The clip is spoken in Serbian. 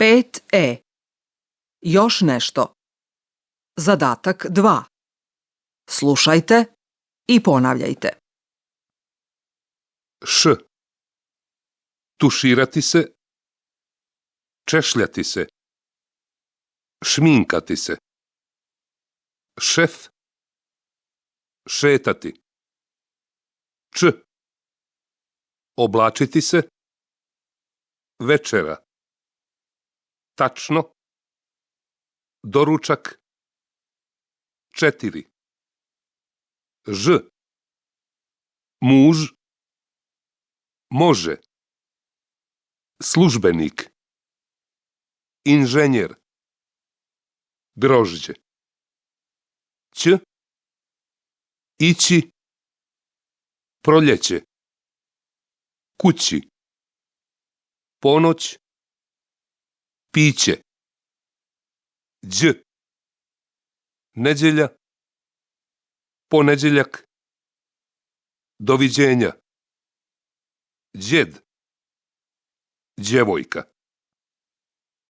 5E. Još nešto. Zadatak 2. Slušajte i ponavljajte. Š. Tuširati se. Češljati se. Šminkati se. Šef. Šetati. Č. Oblačiti se. Večera. Tačno. Doručak. 4. Ž. Muž. Može. Službenik. Inženjer. Grožđe. Ć. Ići. Proljeće. Kući. Ponoć. Piće. Đ. Nedjelja. Ponedjeljak. Doviđenja. Djed. Djevojka.